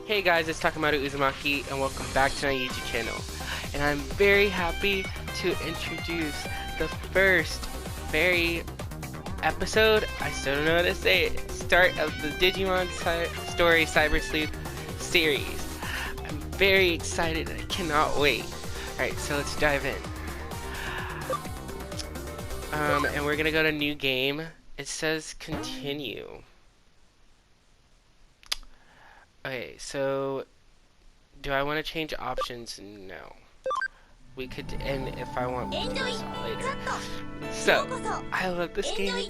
Hey guys, it's Takamaru Uzumaki and welcome back to my YouTube channel. And I'm very happy to introduce the first episode, I still don't know how to say it, start of the Digimon Story Cyber Sleuth series. I'm very excited, I cannot wait. Alright, so let's dive in. And we're gonna go to new game. It says continue. Okay, so do I want to change options? No. We could end if I want to do this later. So, I love this game,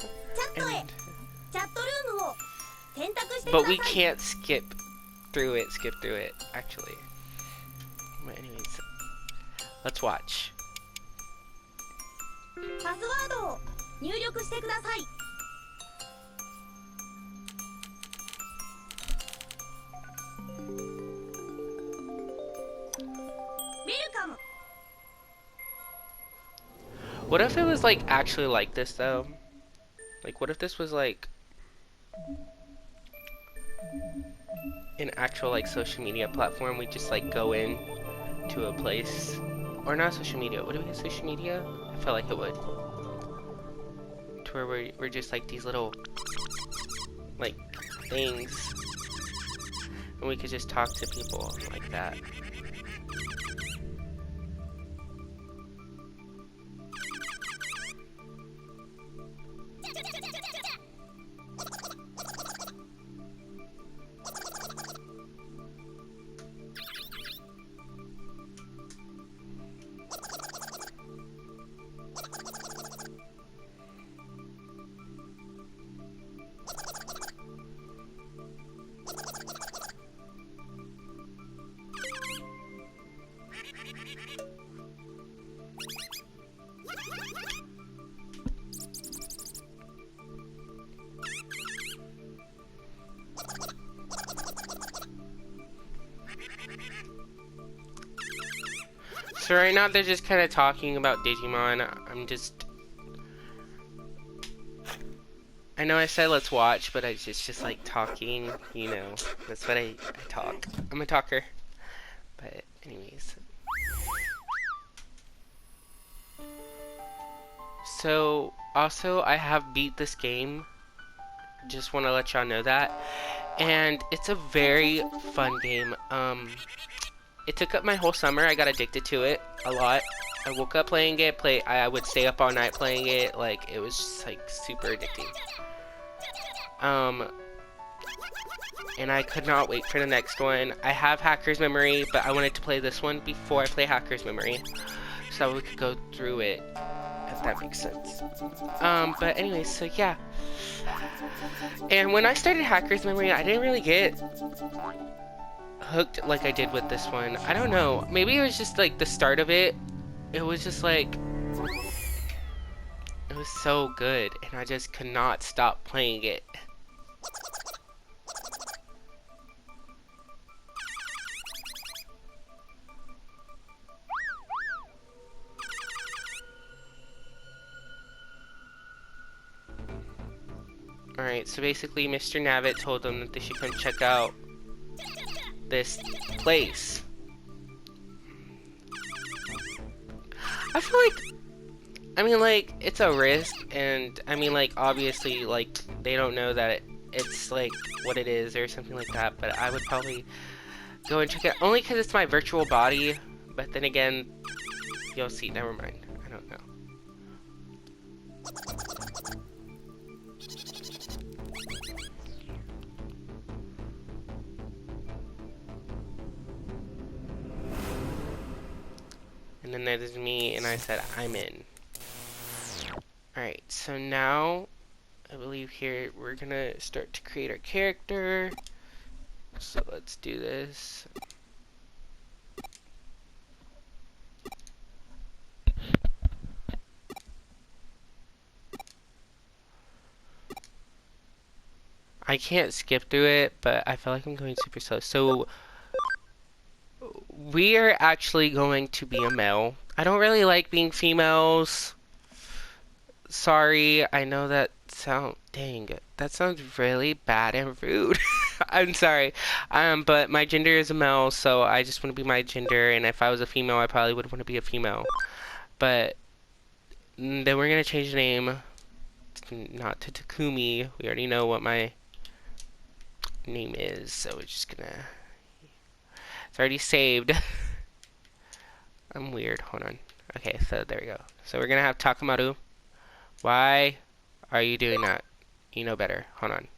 but we can't skip through it, actually. But anyways, let's watch. What if it was like actually like this though? Like what if this was like an actual like social media platform? We just like go in to a place, or not social media. Would it be social media? I feel like it would. To where we're just like these little like things, and we could just talk to people like that. So right now they're just kind of talking about Digimon. I know I said let's watch, but it's just like talking, you know. That's what I talk. I'm a talker. But anyways. So also I have beat this game. Just want to let y'all know that. And it's a very fun game. It took up my whole summer. I got addicted to it a lot. I woke up playing it. I would stay up all night playing it. Like it was just like super addicting. And I could not wait for the next one. I have Hacker's Memory, but I wanted to play this one before I play Hacker's Memory, so we could go through it, if that makes sense. But anyways, so yeah. And when I started Hacker's Memory, I didn't really get hooked like I did with this one. I don't know. Maybe it was just like the start of it. It was just like it was so good, and I just could not stop playing it. Alright, so basically Mr. Navitt told them that they should come check out this place. I feel like, it's a risk, and I mean, like, obviously, like, they don't know that it's, like, what it is or something like that, but I would probably go and check it out, only because it's my virtual body, but then again, you'll see, never mind, I don't know. And then there's me, and I said, I'm in. Alright, so now, I believe here, we're gonna start to create our character. So let's do this. I can't skip through it, but I feel like I'm going super slow. So, we are actually going to be a male. I don't really like being females. Sorry, I know that dang, that sounds really bad and rude. I'm sorry. But my gender is a male, so I just want to be my gender, and if I was a female, I probably would want to be a female. But then we're gonna change the name, not to Takumi. We already know what my name is, so we're just gonna... It's already saved. I'm weird. Hold on. Okay, so there we go. So we're gonna have Takamaru. Why are you doing that? You know better. Hold on.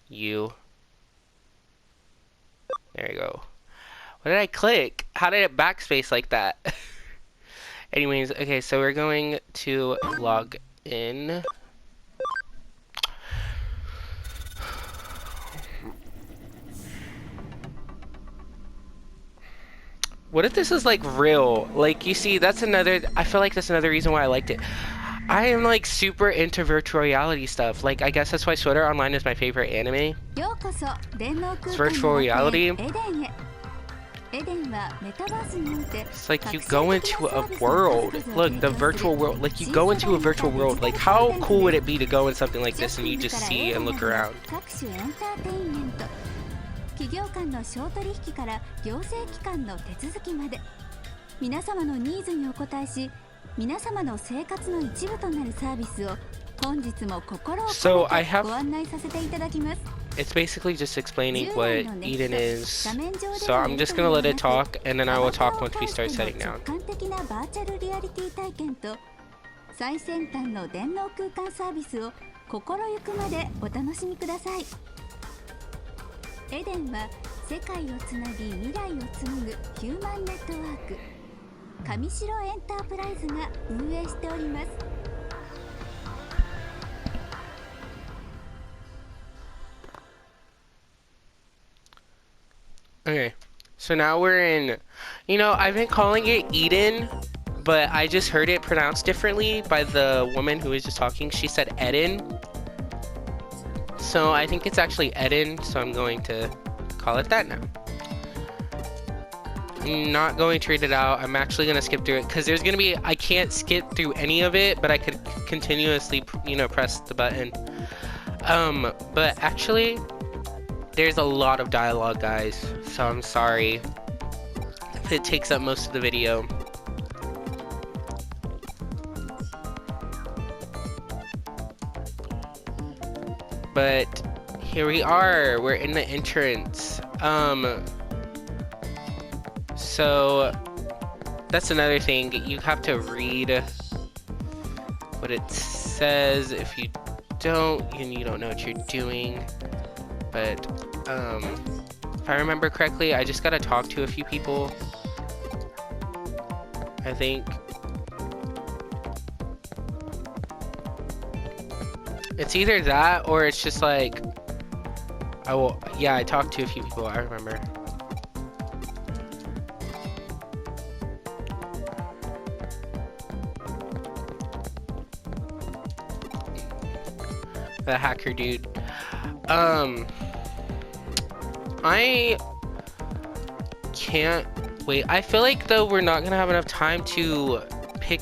You. There you go. What did I click? How did it backspace like that? Anyways, okay, so we're going to log in. What if this is like real? Like, you see, that's another, I feel like that's another reason why I liked it. I am like super into virtual reality stuff. Like, I guess that's why Sword Art Online is my favorite anime. It's virtual reality. It's like you go into a world. Look, the virtual world. Like, you go into a virtual world. Like, how cool would it be to go in something like this and you just see and look around? 企業間の商取引から行政機関の手続きまで皆様のニーズにお応えし皆様の生活の一部となるサービスを本日も心を込めてご案内させていただきます。It's basically just explaining what Eden is. So I'm just gonna let it talk and then I will talk once we start setting down. 直感的なバーチャルリアリティ体験と最先端の電脳空間サービスを心ゆくまでお楽しみください。エデンは世界をつなぎ未来を紡ぐヒューマンネットワーク上白エンタープライズが運営しております。Okay, so now we're in, you know, I've been calling it Eden, but I just heard it pronounced differently by the woman who was just talking. She said Eden. So I think it's actually Eden, so I'm going to call it that now. I'm not going to read it out. I'm actually going to skip through it because there's going to be, I can't skip through any of it, but I could continuously, you know, press the button. But actually, there's a lot of dialogue, guys, so I'm sorry if it takes up most of the video. But here we are, we're in the entrance. So that's another thing, you have to read what it says. If you don't, you don't know what you're doing. But if I remember correctly, I just gotta talk to a few people, I think. It's either that or it's just like, yeah, I talked to a few people, I remember. The hacker dude. I can't wait. I feel like though we're not gonna have enough time to pick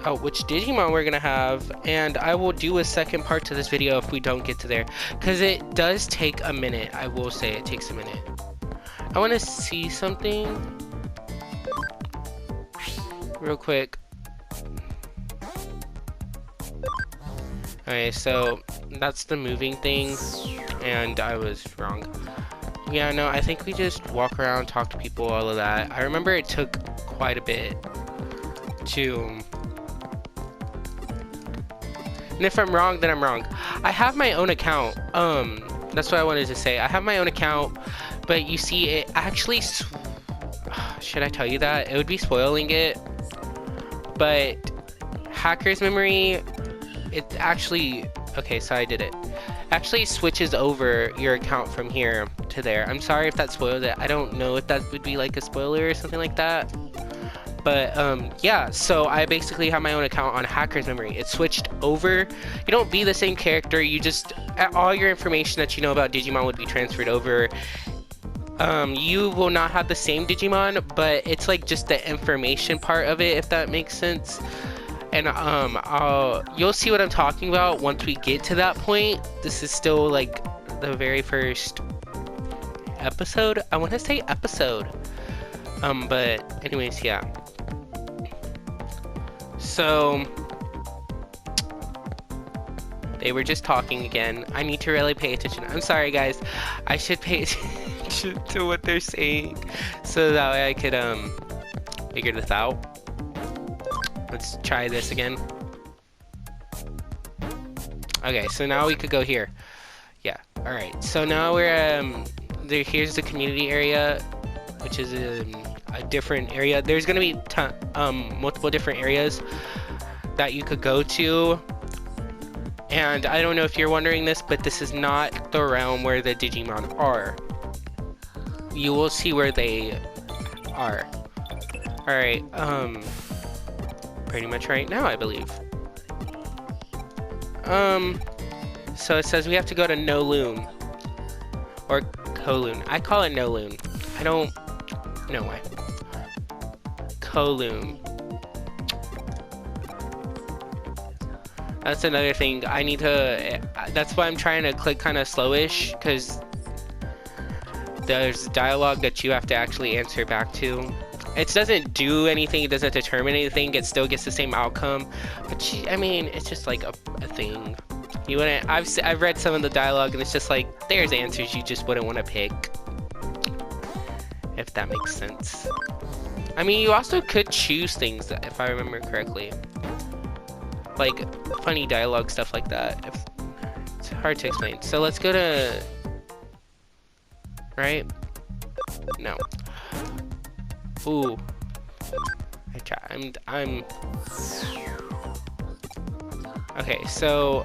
out which Digimon we're gonna have, and I will do a second part to this video if we don't get to there, because it does take a minute. I will say it takes a minute. I want to see something real quick. Okay, so that's the moving thing, and I was wrong. Yeah, no, I think we just walk around, talk to people, all of that. I remember it took quite a bit to... And if I'm wrong, then I'm wrong. I have my own account. That's what I wanted to say. I have my own account, but you see, it actually... Should I tell you that? It would be spoiling it. But Hacker's Memory, it actually... Okay, so I did it. Actually switches over your account from here to there. I'm sorry if that spoiled it. I don't know if that would be like a spoiler or something like that. But yeah, so I basically have my own account on Hacker's Memory. It switched over. You don't be the same character. You just, all your information that you know about Digimon would be transferred over. You will not have the same Digimon, but it's like just the information part of it, if that makes sense. And you'll see what I'm talking about once we get to that point. This is still like the very first episode. I want to say episode. But anyways, yeah. So they were just talking again. I need to really pay attention. I'm sorry, guys. I should pay attention to what they're saying so that way I could figure this out. Let's try this again. Okay, so now we could go here. Yeah. All right. So now we're here's the community area, which is a different area. There's gonna be multiple different areas that you could go to. And I don't know if you're wondering this, but this is not the realm where the Digimon are. You will see where they are. Alright, pretty much right now, I believe. So it says we have to go to Kowloon. Or Kowloon. I call it Kowloon. I don't know why. Kowloon. That's another thing. I need to... That's why I'm trying to click kind of slowish, because there's dialogue that you have to actually answer back to. It doesn't do anything. It doesn't determine anything. It still gets the same outcome. But I mean, it's just like a thing. You wouldn't... I've read some of the dialogue, and it's just like, there's answers you just wouldn't want to pick. If that makes sense. I mean, you also could choose things, if I remember correctly. Like funny dialogue, stuff like that. It's hard to explain. So let's go to... Right? No. Ooh. I'm... Okay, so...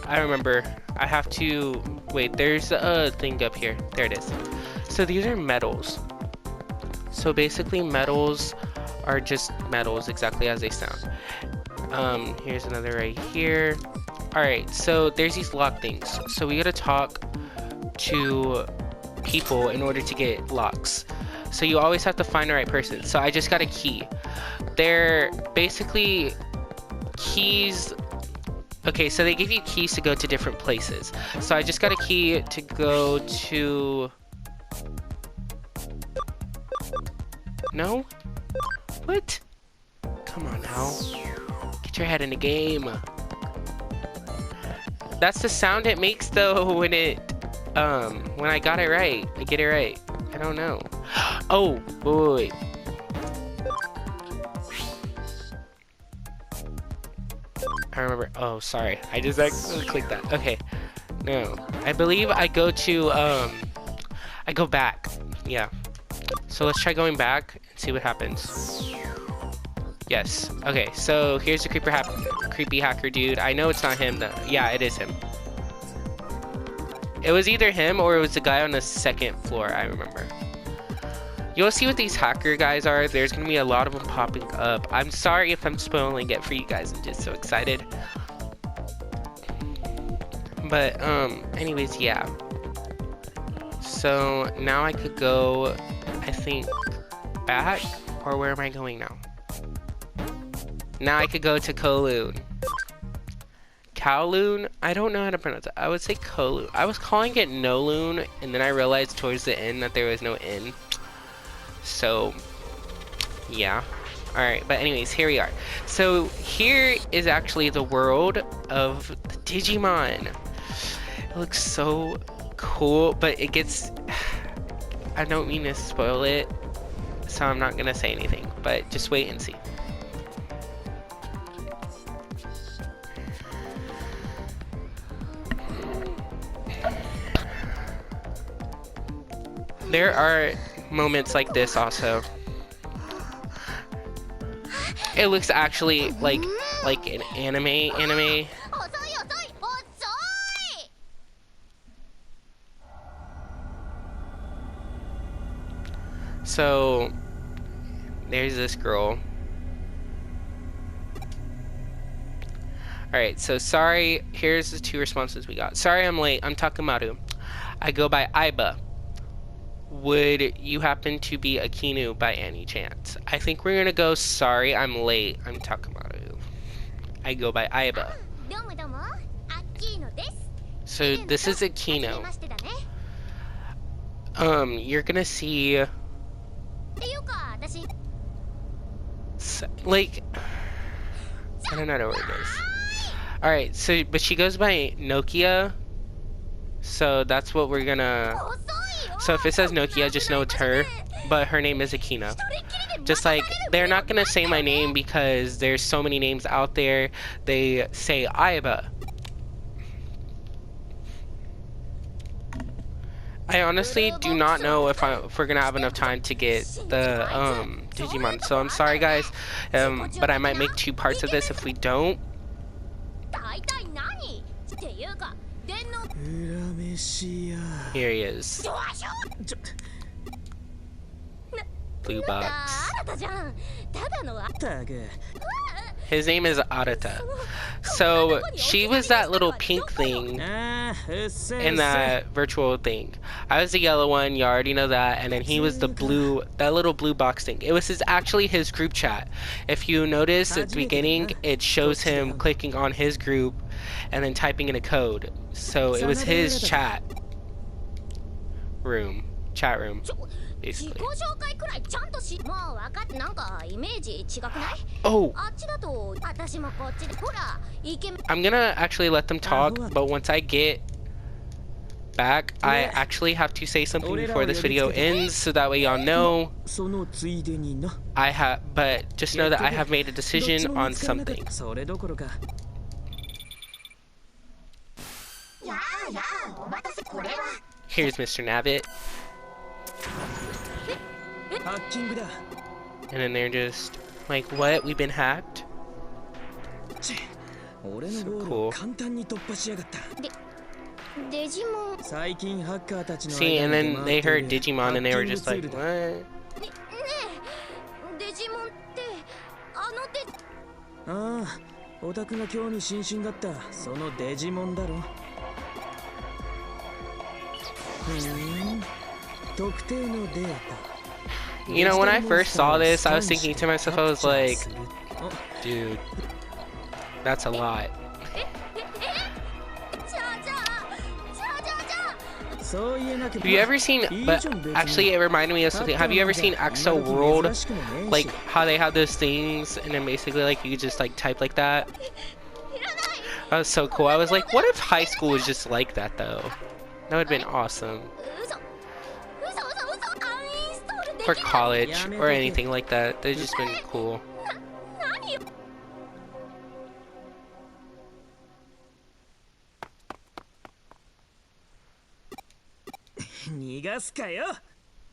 I remember. I have to... Wait, there's a thing up here. There it is. So these are medals. So basically medals are just medals, exactly as they sound. Here's another right here. Alright, so there's these lock things. So we gotta talk to people in order to get locks. So you always have to find the right person. So I just got a key. They're basically keys. Okay, so they give you keys to go to different places. So I just got a key to go to... No? What? Come on now. Get your head in the game. That's the sound it makes though when I got it right. I get it right. I don't know. Oh, wait. I remember. Oh, sorry. I just accidentally clicked that. Okay. No. I believe I go to, I go back. Yeah. So let's try going back and see what happens. Yes. Okay, so here's the creepy hacker dude. I know it's not him though. Yeah, it is him. It was either him or it was the guy on the second floor, I remember. You'll see what these hacker guys are. There's gonna be a lot of them popping up. I'm sorry if I'm spoiling it for you guys. I'm just so excited. But, anyways, yeah. So now I could go, I think, back, or where am I going now? Now I could go to Kowloon. Kowloon? I don't know how to pronounce it. I would say Kowloon. I was calling it Kowloon, and then I realized towards the end that there was no N. So, yeah. Alright, but anyways, here we are. So, here is actually the world of the Digimon. It looks so cool, but it gets... I don't mean to spoil it, so I'm not gonna say anything, but just wait and see. There are moments like this also. It looks actually like an anime. So there's this girl. Alright, so sorry, here's the two responses we got. Sorry I'm late, I'm Takamaru. I go by Aiba. Would you happen to be Akinu by any chance? I think we're gonna go, sorry I'm late, I'm Takamaru. I go by Aiba. So this is Akino. You're gonna see like I don't know what it is. Alright, so but she goes by Nokia. So that's what we're gonna, so if it says Nokia, just know it's her, but her name is Akino. Just like, they're not gonna say my name because there's so many names out there. They say Aiba. I honestly do not know if we're gonna have enough time to get the Digimon, so I'm sorry guys, but I might make 2 parts of this if we don't. Here he is. Blue box. His name is Arata. So she was that little pink thing in that virtual thing. I was the yellow one, you already know that, and then he was the blue, that little blue box thing. It was actually his group chat. If you notice at the beginning, it shows him clicking on his group and then typing in a code. So it was his chat room, basically. Oh! I'm gonna actually let them talk, but once I get back, I actually have to say something before this video ends, so that way y'all know but just know that I have made a decision on something. Here's Mr. Nabbit. And then they're just like, what? We've been hacked? So cool. See, and then they heard Digimon and they were just like, what? You know, when I first saw this, I was thinking to myself, I was like, dude, that's a lot. Have you ever seen, but actually it reminded me of something, have you ever seen Axel World? Like, how they have those things, and then basically, like, you just, like, type like that? That was so cool. I was like, what if high school was just like that, though? That would have been awesome. Or college, or anything like that. They've just been cool.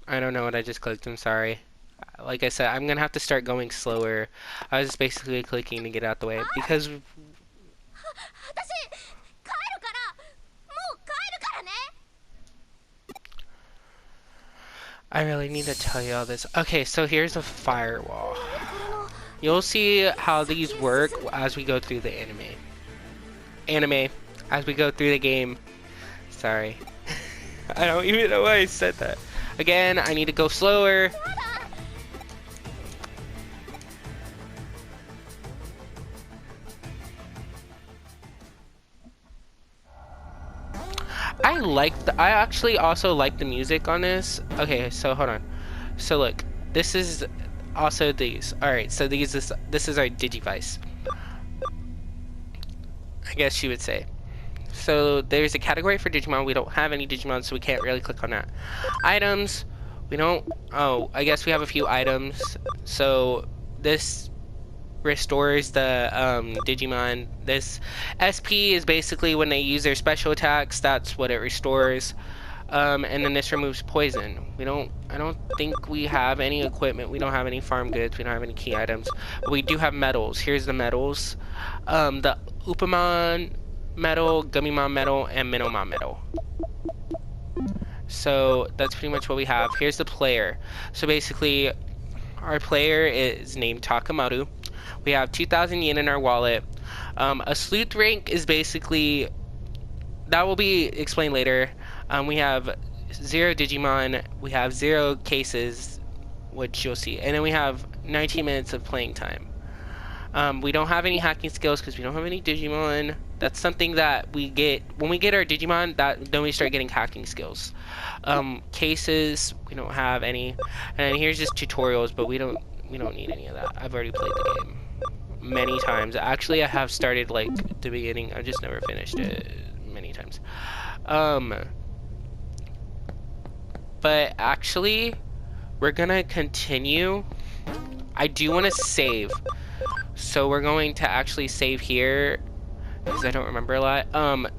I don't know what I just clicked, I'm sorry. Like I said, I'm gonna have to start going slower. I was just basically clicking to get out the way, because I really need to tell you all this. Okay, so here's a firewall. You'll see how these work as we go through the anime. As we go through the game. Sorry. I don't even know why I said that. Again, I need to go slower. I actually also like the music on this. Okay, so hold on. So look, this is also these. Alright, so this is our Digivice, I guess you would say. So there's a category for Digimon. We don't have any Digimon, so we can't really click on that. Items, we don't, oh, I guess we have a few items. So this restores the Digimon. This SP is basically when they use their special attacks, that's what it restores. And then this removes poison. I don't think we have any equipment. We don't have any farm goods. We don't have any key items. But we do have medals. Here's the medals. The Upamon medal, Gummimon medal, and Minomon medal. So that's pretty much what we have. Here's the player. So basically, our player is named Takamaru. We have 2,000 yen in our wallet. A sleuth rank is basically, that will be explained later. We have 0 Digimon, we have 0 cases, which you'll see, and then we have 19 minutes of playing time. We don't have any hacking skills because we don't have any Digimon. That's something that we get when we get our Digimon. Then we start getting hacking skills. Cases, we don't have any. And here's just tutorials, but we don't need any of that. I've already played the game many times. Actually, I have started like the beginning. I just never finished it many times. But actually, we're gonna continue. I do want to save, so we're going to actually save here because I don't remember a lot.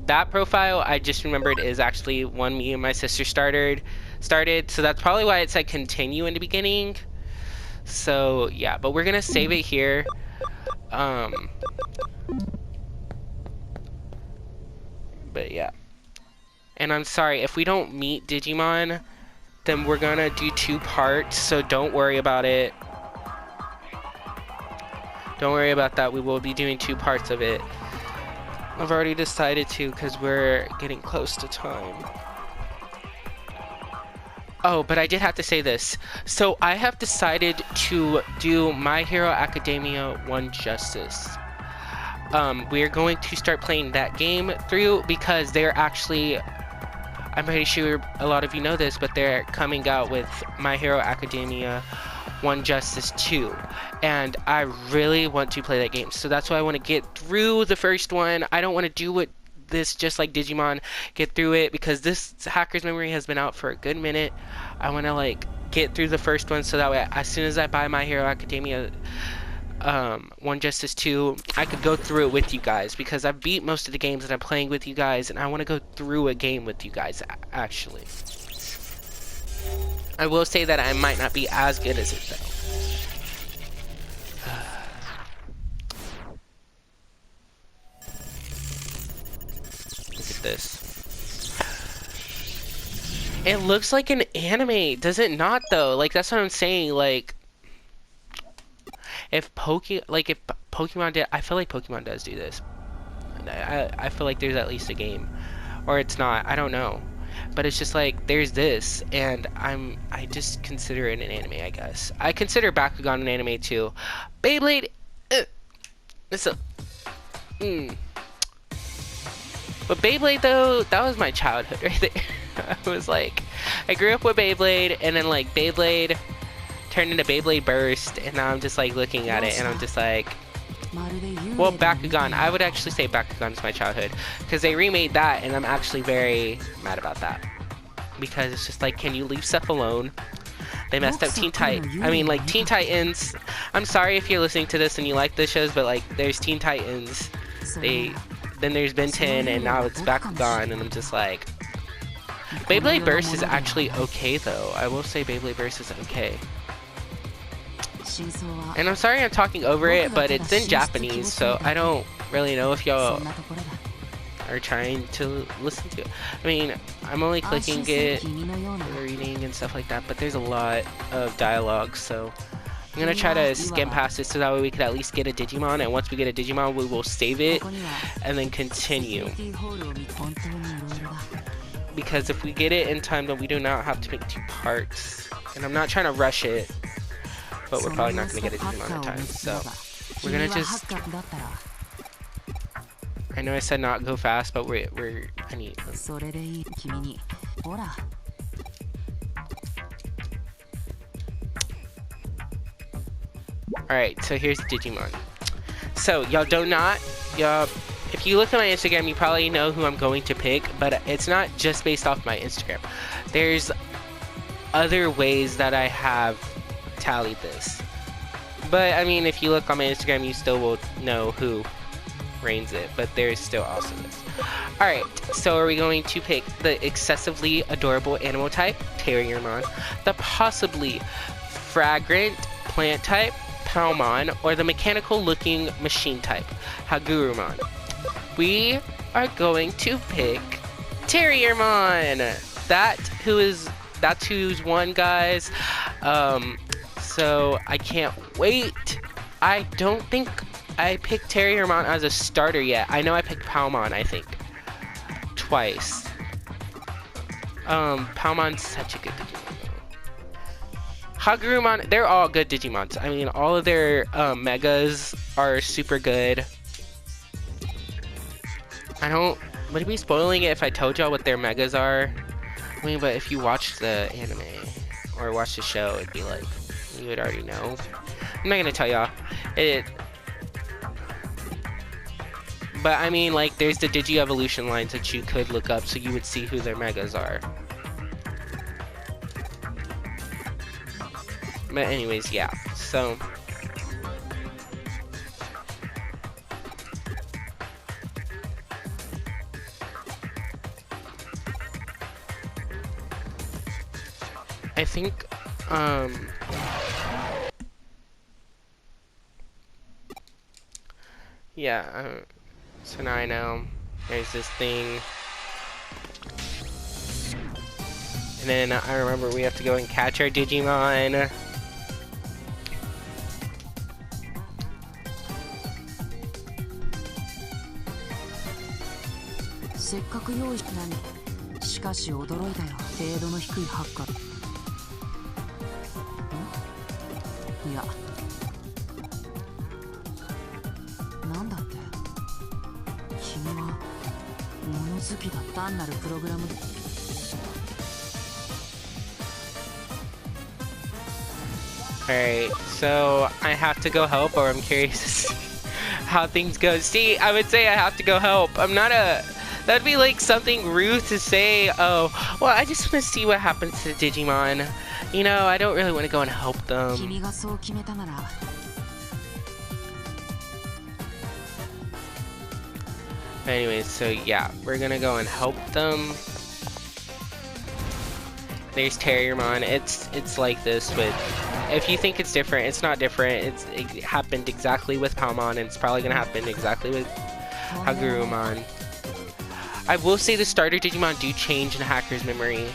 That profile I just remembered is actually one me and my sister started, so that's probably why it said continue in the beginning. So yeah, but we're gonna save it here. But yeah, and I'm sorry if we don't meet Digimon, then we're gonna do 2 parts, so don't worry about it. Don't worry about that. We will be doing 2 parts of it. I've already decided to because we're getting close to time. Oh, but I did have to say this. So I have decided to do My Hero Academia 1 Justice. We're going to start playing that game through because they're actually, I'm pretty sure a lot of you know this, but they're coming out with My Hero Academia 1 Justice 2, and I really want to play that game, so that's why I want to get through the first one. I don't want to do it this just like Digimon, get through it, because this Hacker's Memory has been out for a good minute. I want to like get through the first one so that way as soon as I buy My Hero Academia 1 Justice 2, I could go through it with you guys, because I've beat most of the games that I'm playing with you guys, and I want to go through a game with you guys actually. I will say that I might not be as good as it though. Look at this. It looks like an anime, does it not though? Like that's what I'm saying. Like if Pokemon did, I feel like Pokemon does do this. I feel like there's at least a game, or it's not. I don't know. But it's just like there's this, and I just consider it an anime, I guess. I consider Bakugan an anime too. Beyblade, it's a, But Beyblade though, that was my childhood right there. I was like, I grew up with Beyblade, and then like Beyblade turned into Beyblade Burst, and now I'm just like looking at it, and I'm just like, well, Bakugan, I would actually say Bakugan is my childhood, because they remade that, and I'm actually very mad about that, because it's just like, can you leave stuff alone? They messed up Teen Titans. I mean, like, Teen Titans, I'm sorry if you're listening to this and you like the shows, but like, there's Teen Titans, then there's Ben 10, and now it's Bakugan, and I'm just like, Beyblade Burst is actually okay, though. I will say Beyblade Burst is okay. And I'm sorry I'm talking over it, but it's in Japanese, so I don't really know if y'all are trying to listen to it. I mean, I'm only clicking it, reading and stuff like that, but there's a lot of dialogue, so I'm gonna try to skim past it so that way we could at least get a Digimon, and once we get a Digimon, we will save it and then continue. Because if we get it in time, then we do not have to make 2 parts. And I'm not trying to rush it, but we're probably not going to get a Digimon in time, so we're going to just, I know I said not go fast, but I need, alright, so here's Digimon. So, if you look at my Instagram, you probably know who I'm going to pick, but it's not just based off my Instagram. There's other ways that I have tallied this. But, I mean, if you look on my Instagram, you still will know who reigns it, but there's still also this. Alright, so are we going to pick the excessively adorable animal type, Terriermon, the possibly fragrant plant type, Palmon, or the mechanical looking machine type, Hagurumon? We are going to pick Terriermon. That's who's won, guys. So I can't wait. I don't think I picked Terriermon as a starter yet. I know I picked Palmon, I think, twice. Palmon's such a good Digimon. Hagurumon, they're all good Digimons. I mean, all of their megas are super good. Would it be spoiling it if I told y'all what their megas are? I mean, but if you watch the anime or watch the show, it'd be like, you would already know. I'm not gonna tell y'all. But I mean, like, there's the Digi-Evolution lines that you could look up so you would see who their megas are. But anyways, yeah, so... I think, yeah, so now I know there's this thing. And then I remember we have to go and catch our Digimon. Alright, so I have to go help, or I'm curious to see how things go. See, I would say I have to go help. I'm not a... That'd be like something rude to say, oh, well, I just want to see what happens to the Digimon. You know, I don't really want to go and help them. Anyways, so yeah, we're gonna go and help them. There's Terriermon. It's like this, but if you think it's different, it's not different. It happened exactly with Palmon, and it's probably gonna happen exactly with Hagurumon. I will say the starter Digimon do change in Hacker's Memory.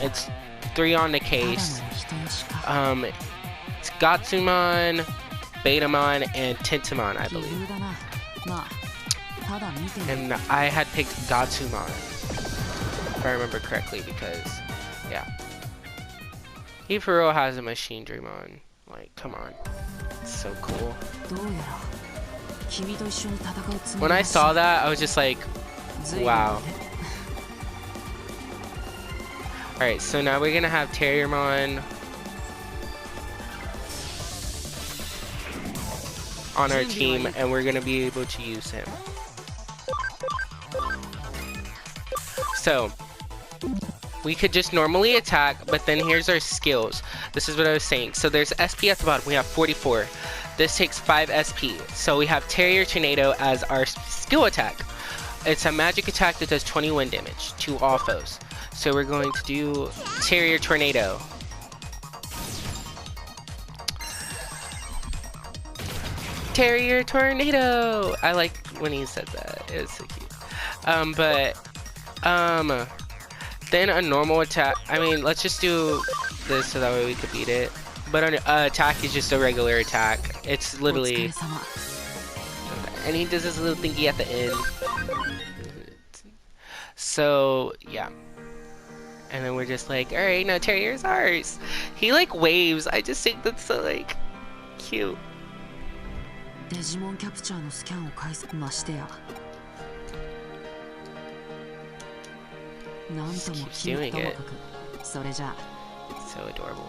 It's 3 on the case. It's Gatsumon, Betamon, and Tentamon, I believe. And I had picked Gatsumon, if I remember correctly, because, yeah. He for real has a Machine Dreamon. Like, come on. It's so cool. When I saw that, I was just like, wow. Alright, so now we're gonna have Terriermon on our team, and we're gonna be able to use him. So, we could just normally attack, but then here's our skills. This is what I was saying. So there's SP at the bottom, we have 44. This takes 5 SP. So we have Terrier Tornado as our skill attack. It's a magic attack that does 20 wind damage to all foes. So we're going to do Terrier Tornado. Terrier Tornado! I like when he said that. It was so cute. Then a normal attack. I mean, let's just do this so that way we could beat it. But an attack is just a regular attack. It's literally... And he does this little thingy at the end. So, yeah. And then we're just like, alright, now Terrier's ours. He, like, waves. I just think that's so, like, cute. Keeps doing it. So adorable.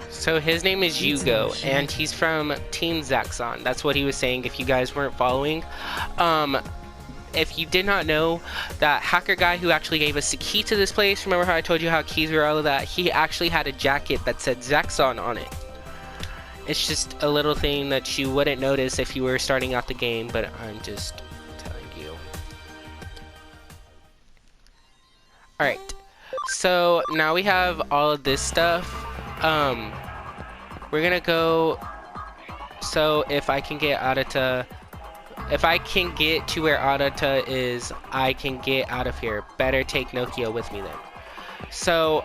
So his name is Yugo, and he's from Team Zaxxon. That's what he was saying if you guys weren't following. If you did not know, that hacker guy who actually gave us the key to this place, remember how I told you how keys were all of that? He actually had a jacket that said Zaxxon on it. It's just a little thing that you wouldn't notice if you were starting out the game, but I'm just telling you. Alright. So now we have all of this stuff. We're gonna go. So if I can get Adata, if I can get to where Adata is, I can get out of here. Better take Nokia with me then. So,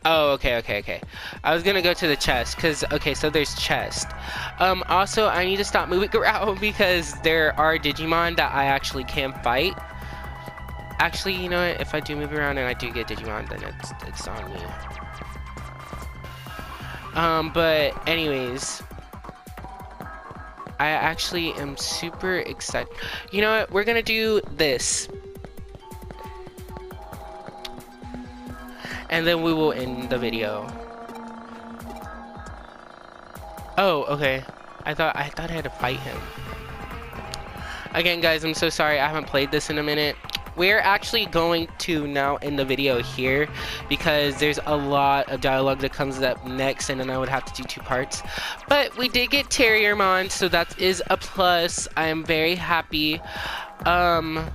oh, okay. I was gonna go to the chest, cause, okay, so there's chest. Also, I need to stop moving around because there are Digimon that I actually can fight. Actually, you know what, if I do move around and I do get Digimon, then it's on me. But anyways, I actually am super excited. You know what, we're gonna do this. And then we will end the video. Oh, okay. I thought I had to fight him. Again, guys, I'm so sorry. I haven't played this in a minute. We're actually going to now end the video here because there's a lot of dialogue that comes up next, and then I would have to do 2 parts. But we did get Terriermon, so that is a plus. I am very happy. I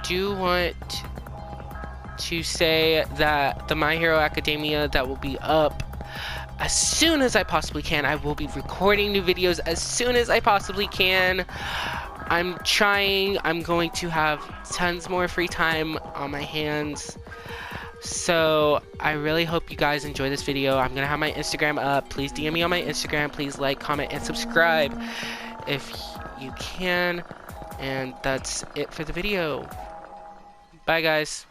do want to say that the My Hero Academia that will be up as soon as I possibly can. I will be recording new videos as soon as I possibly can. I'm trying. I'm going to have tons more free time on my hands. So I really hope you guys enjoy this video. I'm gonna have my Instagram up. Please DM me on my Instagram. Please like, comment, and subscribe if you can. And that's it for the video. Bye, guys.